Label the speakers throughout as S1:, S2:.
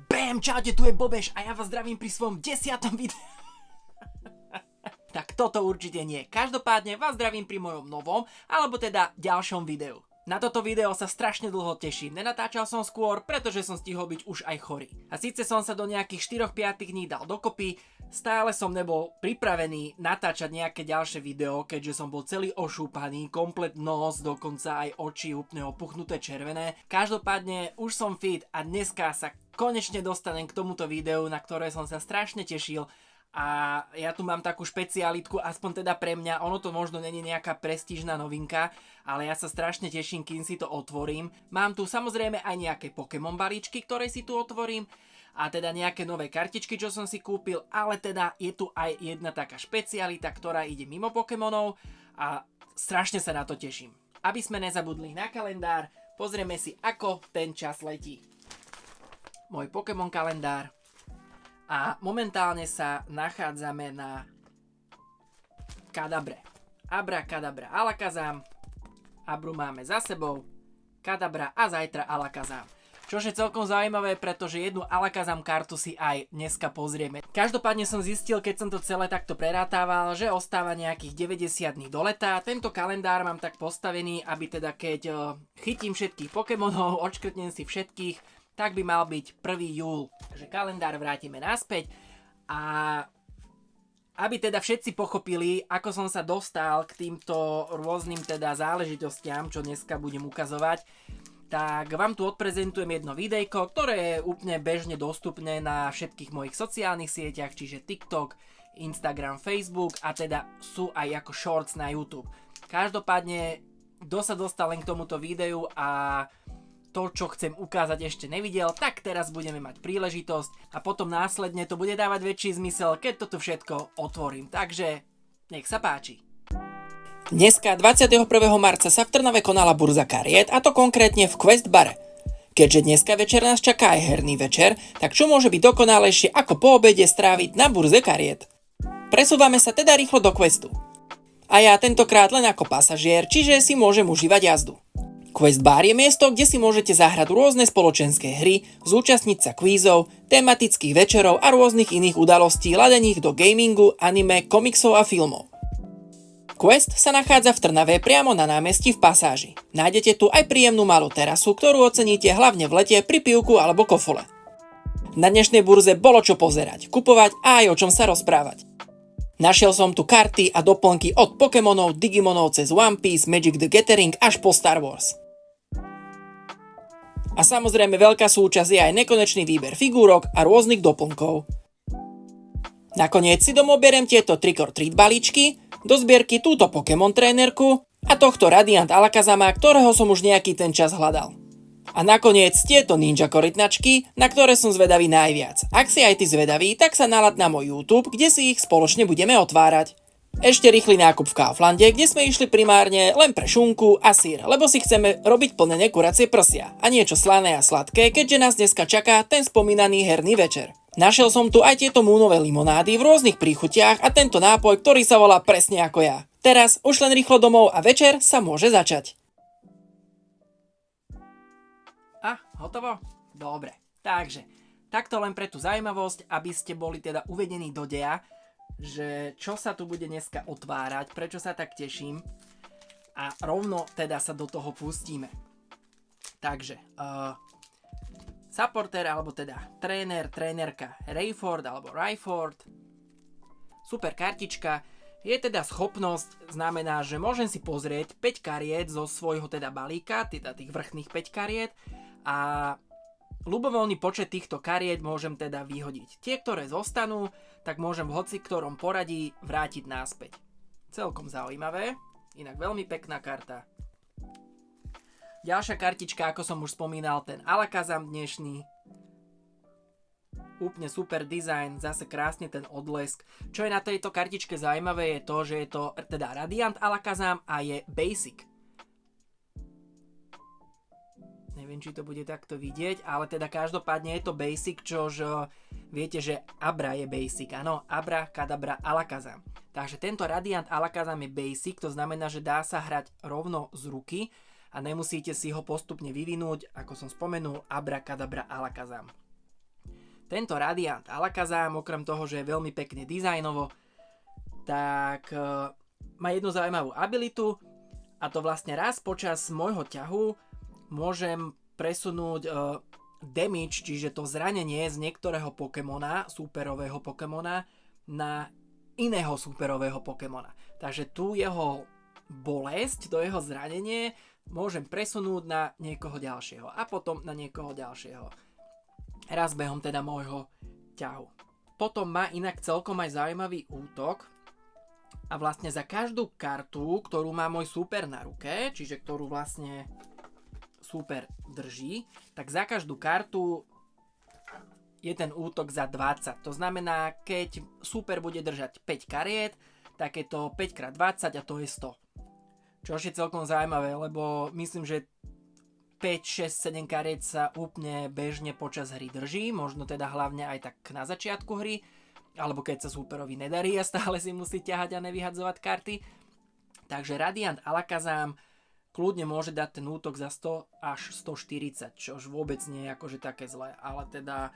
S1: Bam, čaute, tu je Bobeš a ja vás zdravím pri svojom 10. videu. Tak toto určite nie. Každopádne vás zdravím pri mojom novom, alebo teda ďalšom videu. Na toto video sa strašne dlho teším, nenatáčal som skôr, pretože som stihol byť už aj chorý. A síce som sa do nejakých 4-5 dní dal dokopy, stále som nebol pripravený natáčať nejaké ďalšie video, keďže som bol celý ošúpaný, komplet nos, dokonca aj oči úplne opuchnuté červené. Každopádne už som fit a dneska sa konečne dostanem k tomuto videu, na ktoré som sa strašne tešil. A ja tu mám takú špecialitku, aspoň teda pre mňa, ono to možno není nejaká prestížna novinka, ale ja sa strašne teším, kým si to otvorím. Mám tu samozrejme aj nejaké Pokémon balíčky, ktoré si tu otvorím, a teda nejaké nové kartičky, čo som si kúpil, ale teda je tu aj jedna taká špecialita, ktorá ide mimo Pokémonov a strašne sa na to teším. Aby sme nezabudli na kalendár, pozrieme si, ako ten čas letí. Môj Pokémon kalendár. A momentálne sa nachádzame na Kadabre. Abra, Kadabra, Alakazam. Abru máme za sebou. Kadabra a zajtra Alakazam. Čož je celkom zaujímavé, pretože jednu Alakazam kartu si aj dneska pozrieme. Každopádne som zistil, keď som to celé takto prerátával, že ostáva nejakých 90 dní do leta. Tento kalendár mám tak postavený, aby teda keď chytím všetkých Pokémonov, odškrtnem si všetkých, tak by mal byť 1. júl. Takže kalendár vrátime naspäť a aby teda všetci pochopili, ako som sa dostal k týmto rôznym teda záležitostiam, čo dneska budem ukazovať, tak vám tu odprezentujem jedno videjko, ktoré je úplne bežne dostupné na všetkých mojich sociálnych sieťach, čiže TikTok, Instagram, Facebook a teda sú aj ako shorts na YouTube. Každopádne, kto sa dostal len k tomuto videu a to, čo chcem ukázať, ešte nevidel, tak teraz budeme mať príležitosť a potom následne to bude dávať väčší zmysel, keď toto všetko otvorím. Takže nech sa páči. Dneska 21. marca sa v Trnave konala burza kariet, a to konkrétne v Quest bare. Keďže dneska večer nás čaká aj herný večer, tak čo môže byť dokonalejšie ako po obede stráviť na burze kariet? Presúvame sa teda rýchlo do Questu. A ja tentokrát len ako pasažier, čiže si môžem užívať jazdu. Quest bar je miesto, kde si môžete zahrať rôzne spoločenské hry, zúčastniť sa kvízov, tematických večerov a rôznych iných udalostí ladených do gamingu, anime, komiksov a filmov. Quest sa nachádza v Trnave priamo na námestí v Pasáži. Nájdete tu aj príjemnú malú terasu, ktorú oceníte hlavne v lete pri pivku alebo kofole. Na dnešnej burze bolo čo pozerať, kupovať a aj o čom sa rozprávať. Našiel som tu karty a doplnky od Pokémonov, Digimonov cez One Piece, Magic the Gathering až po Star Wars. A samozrejme veľká súčasť je aj nekonečný výber figúrok a rôznych doplnkov. Nakoniec si domov beriem tieto Trick or Treat balíčky, do zbierky túto Pokémon trénerku a tohto Radiant Alakazama, ktorého som už nejaký ten čas hľadal. A nakoniec tieto ninja korytnačky, na ktoré som zvedavý najviac. Ak si aj ty zvedavý, tak sa nalaď na môj YouTube, kde si ich spoločne budeme otvárať. Ešte rýchly nákup v Kauflande, kde sme išli primárne len pre šunku a syr, lebo si chceme robiť plnené kuracie prsia a niečo slané a sladké, keďže nás dneska čaká ten spomínaný herný večer. Našiel som tu aj tieto múnové limonády v rôznych príchutiach a tento nápoj, ktorý sa volá presne ako ja. Teraz už len rýchlo domov a večer sa môže začať. A, hotovo? Dobre. Takže, takto len pre tú zaujímavosť, aby ste boli teda uvedení do deja, že čo sa tu bude dneska otvárať, prečo sa tak teším a rovno teda sa do toho pustíme. Takže, supporter, alebo teda trénerka Rayford alebo Rayford, super kartička, je teda schopnosť, znamená, že môžem si pozrieť 5 kariet zo svojho teda balíka, teda tých vrchných 5 kariet a ľubovoľný počet týchto kariet môžem teda vyhodiť. Tie, ktoré zostanú, tak môžem v hoci ktorom poradí vrátiť náspäť. Celkom zaujímavé, inak veľmi pekná karta. Ďalšia kartička, ako som už spomínal, ten Alakazam dnešný. Úplne super dizajn, zase krásne ten odlesk. Čo je na tejto kartičke zaujímavé je to, že je to teda Radiant Alakazam a je Basic. Neviem, či to bude takto vidieť, ale teda každopádne je to Basic, čož viete, že Abra je Basic, áno, Abra, Kadabra, Alakazam. Takže tento Radiant Alakazam je Basic, to znamená, že dá sa hrať rovno z ruky a nemusíte si ho postupne vyvinúť, ako som spomenul, Abra, Kadabra, Alakazam. Tento Radiant Alakazam, okrem toho, že je veľmi pekne dizajnovo, tak má jednu zaujímavú abilitu, a to vlastne raz počas môjho ťahu môžem presunúť damage, čiže to zranenie z niektorého Pokémona, súperového Pokémona, na iného súperového Pokémona. Takže tu jeho bolesť, to jeho zranenie môžem presunúť na niekoho ďalšieho a potom na niekoho ďalšieho. Raz behom teda môjho ťahu. Potom má inak celkom aj zaujímavý útok a vlastne za každú kartu, ktorú má môj súper na ruke, čiže ktorú vlastne súper drží, tak za každú kartu je ten útok za 20. To znamená, keď súper bude držať 5 kariet, tak je to 5x20 a to je 100. Čo je celkom zaujímavé, lebo myslím, že 5, 6, 7 kariet sa úplne bežne počas hry drží, možno teda hlavne aj tak na začiatku hry, alebo keď sa súperovi nedarí a stále si musí ťahať a nevyhadzovať karty. Takže Radiant Alakazam kľudne môže dať ten útok za 100 až 140, čož vôbec nie je akože také zlé, ale teda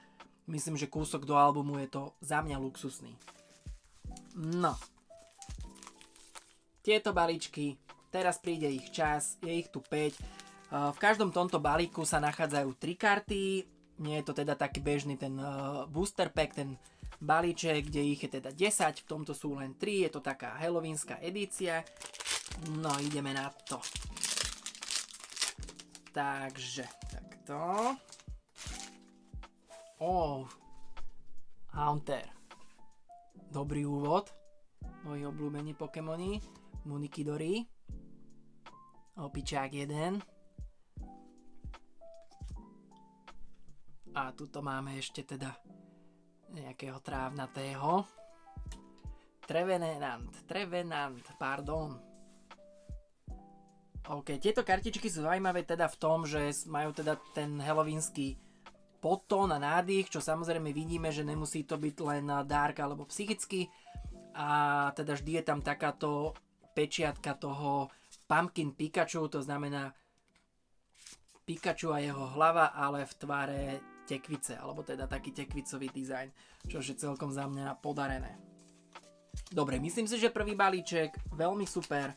S1: myslím, že kúsok do albumu je to za mňa luxusný. No. Tieto balíčky, teraz príde ich čas, je ich tu 5. V každom tomto balíku sa nachádzajú 3 karty, nie je to teda taký bežný ten booster pack, ten balíček, kde ich je teda 10, v tomto sú len 3, je to taká halloweenská edícia. No, ideme na to. Takže, takto. Haunter. Dobrý úvod. Moji obľúbení Pokémoni. Munikidori. Opičák 1. A tuto máme ešte teda nejakého trávnatého. Trevenant, pardon. OK, tieto kartičky sú zaujímavé teda v tom, že majú teda ten halloweensky podtón a nádych, čo samozrejme vidíme, že nemusí to byť len dark alebo psychicky. A teda vždy je tam takáto pečiatka toho Pumpkin Pikachu, to znamená Pikachu a jeho hlava, ale v tvare tekvice, alebo teda taký tekvicový dizajn, čo je celkom za mňa podarené. Dobre, myslím si, že prvý balíček, veľmi super.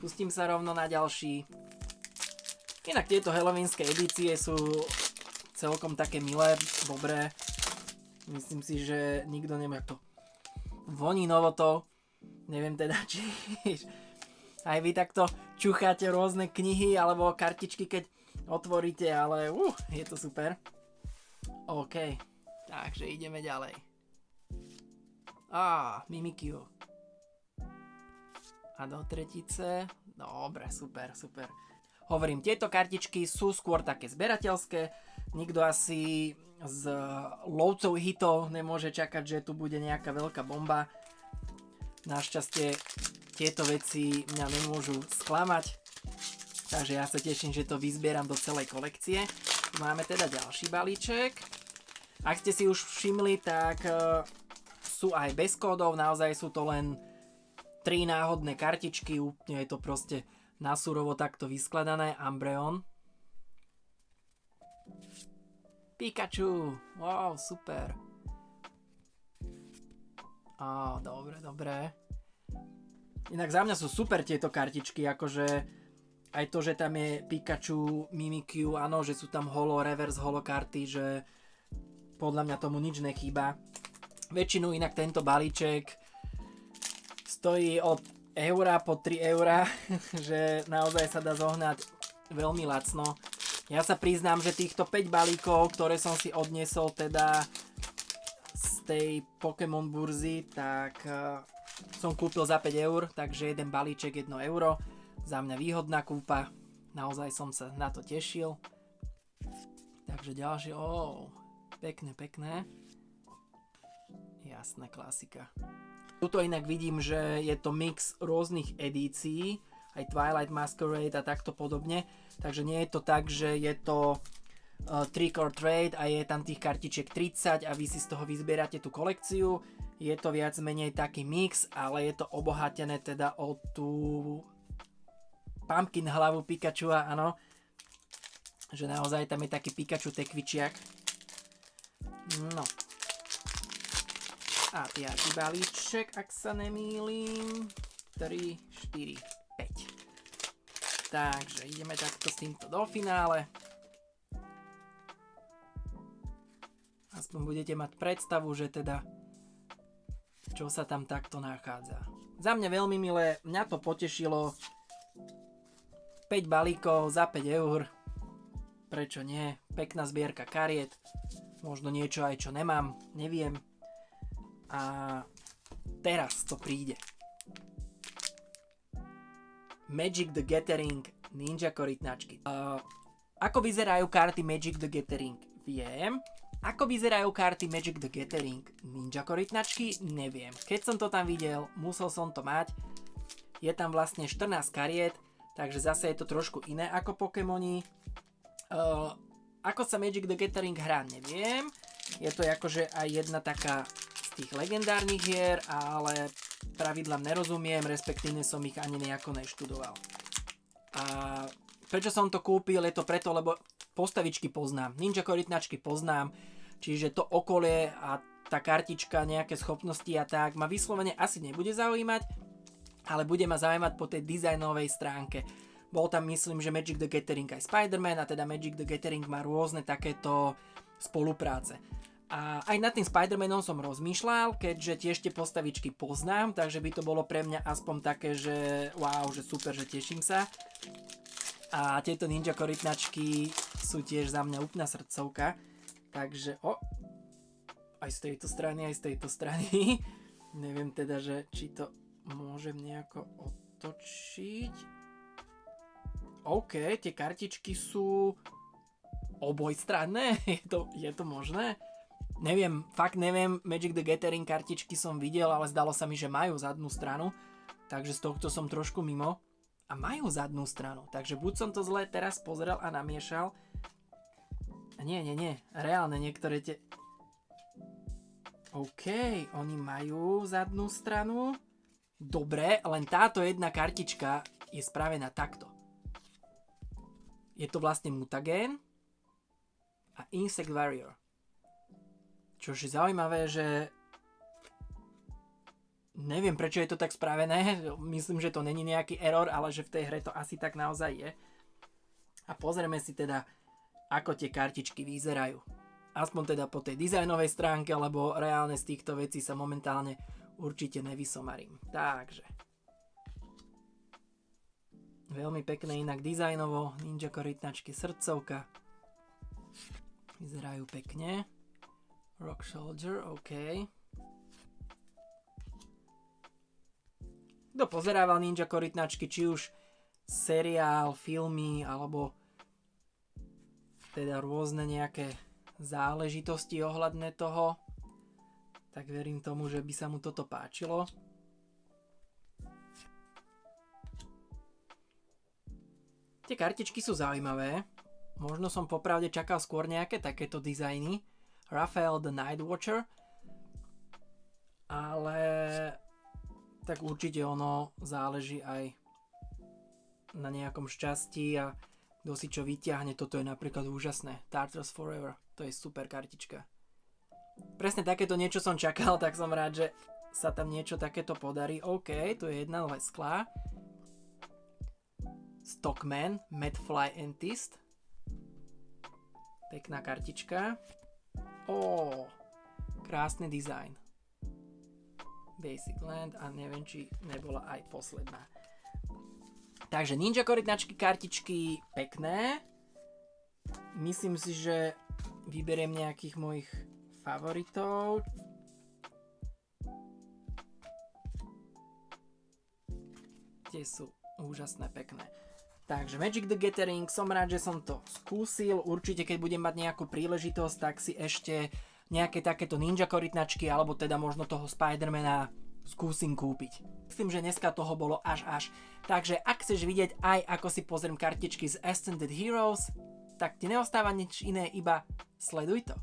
S1: Pustím sa rovno na ďalší. Inak tieto halloweenské edície sú celkom také milé, dobré. Myslím si, že nikto nemá to. Voní novoto. Neviem teda, či aj vy takto čucháte rôzne knihy alebo kartičky, keď otvoríte, ale je to super. OK, takže ideme ďalej. Mimikyu. A do tretice. Dobre, super. Hovorím, tieto kartičky sú skôr také zberateľské. Nikto asi z lovcov hitov nemôže čakať, že tu bude nejaká veľká bomba. Našťastie tieto veci mňa nemôžu sklamať. Takže ja sa teším, že to vyzbieram do celej kolekcie. Máme teda ďalší balíček. Ak ste si už všimli, tak sú aj bez kódov. Naozaj sú to len 3 náhodné kartičky. Úplne je to proste nasurovo takto vyskladané. Umbreon. Pikachu. Wow, super. Dobre. Inak za mňa sú super tieto kartičky, akože aj to, že tam je Pikachu, Mimikyu, áno, že sú tam reverse holo karty, že podľa mňa tomu nič nechýba. Väčšinu inak tento balíček stojí od eura po 3 eurá, že naozaj sa dá zohnať veľmi lacno. Ja sa priznám, že týchto 5 balíkov, ktoré som si odniesol teda z tej Pokémon burzy, tak som kúpil za 5 eur, takže jeden balíček 1 euro. Za mňa výhodná kúpa, naozaj som sa na to tešil. Takže ďalšie, pekné. Jasné, klasika. Tuto inak vidím, že je to mix rôznych edícií, aj Twilight Masquerade a takto podobne. Takže nie je to tak, že je to trick or trade a je tam tých kartičiek 30 a vy si z toho vyzbierate tú kolekciu. Je to viac menej taký mix, ale je to obohatené teda o tú Pumpkin hlavu Pikachua, áno. Že naozaj tam je taký Pikachu tekvičiak. No, A 5. balíček, ak sa nemýlim. 3, 4, 5. Takže ideme takto s týmto do finále. Aspoň budete mať predstavu, že teda čo sa tam takto nachádza. Za mňa veľmi milé, mňa to potešilo. 5 balíkov za 5 eur. Prečo nie? Pekná zbierka kariet. Možno niečo aj čo nemám, neviem. A teraz to príde. Magic the Gathering Ninja korytnačky. Ako vyzerajú karty Magic the Gathering? Viem. Ako vyzerajú karty Magic the Gathering Ninja korytnačky? Neviem. Keď som to tam videl, musel som to mať. Je tam vlastne 14 kariet, takže zase je to trošku iné ako Pokémoni. Ako sa Magic the Gathering hrá, neviem. Je to akože aj jedna taká z tých legendárnych hier, ale pravidlám nerozumiem, respektíve som ich ani nejako neštudoval. A prečo som to kúpil? Je to preto, lebo postavičky poznám, ninja korytnačky poznám, čiže to okolie a tá kartička, nejaké schopnosti a tak ma vyslovene asi nebude zaujímať, ale bude ma zaujímať po tej dizajnovej stránke. Bol tam, myslím, že Magic the Gathering aj Spider-Man a teda Magic the Gathering má rôzne takéto spolupráce. A aj nad tým Spider-Manom som rozmýšľal, keďže tiež tie postavičky poznám, takže by to bolo pre mňa aspoň také, že wow, že super, že teším sa. A tieto ninja korytnačky sú tiež za mňa úplná srdcovka. Takže aj z tejto strany, aj z tejto strany. Neviem teda, že či to môžem nejako otočiť. OK, tie kartičky sú obojstranné. Je to možné? Neviem, fakt neviem. Magic the Gathering kartičky som videl, ale zdalo sa mi, že majú zadnú stranu. Takže z tohto som trošku mimo. A majú zadnú stranu. Takže buď som to zle teraz pozrel a namiešal. Nie. Reálne niektoré tie... OK, oni majú zadnú stranu. Dobre, len táto jedna kartička je spravená takto. Je to vlastne Mutagen a Insect Warrior. Čo je zaujímavé, že neviem, prečo je to tak spravené. Myslím, že to není nejaký error, ale že v tej hre to asi tak naozaj je. A pozrieme si teda, ako tie kartičky vyzerajú. Aspoň teda po tej dizajnovej stránke, lebo reálne z týchto vecí sa momentálne určite nevysomarím. Takže. Veľmi pekné inak dizajnovo. Ninja korytnačky srdcovka. Vyzerajú pekne. Rock Soldier, OK. Kto pozerával ninja korytnačky, či už seriál, filmy, alebo teda rôzne nejaké záležitosti ohľadne toho, tak verím tomu, že by sa mu toto páčilo. Tie kartičky sú zaujímavé. Možno som popravde čakal skôr nejaké takéto dizajny. Raphael the Night Watcher. Ale tak určite ono záleží aj na nejakom šťastí a kto si čo vyťahne. Toto je napríklad úžasné. Tartarus Forever. To je super kartička. Presne takéto niečo som čakal, tak som rád, že sa tam niečo takéto podarí. OK, tu je jedna lesklá. Stockman, Madfly Antist. Pekná kartička. Krásny dizajn. Basic Land a neviem, či nebola aj posledná. Takže ninja korytnačky, kartičky pekné. Myslím si, že vyberiem nejakých mojich favoritov. Tie sú úžasné, pekné. Takže Magic the Gathering, som rád, že som to skúsil. Určite, keď budem mať nejakú príležitosť, tak si ešte nejaké takéto ninja korytnačky, alebo teda možno toho Spidermana skúsim kúpiť. Myslím, že dneska toho bolo až. Takže ak chceš vidieť aj ako si pozriem kartičky z Ascended Heroes, tak ti neostáva nič iné, iba sleduj to.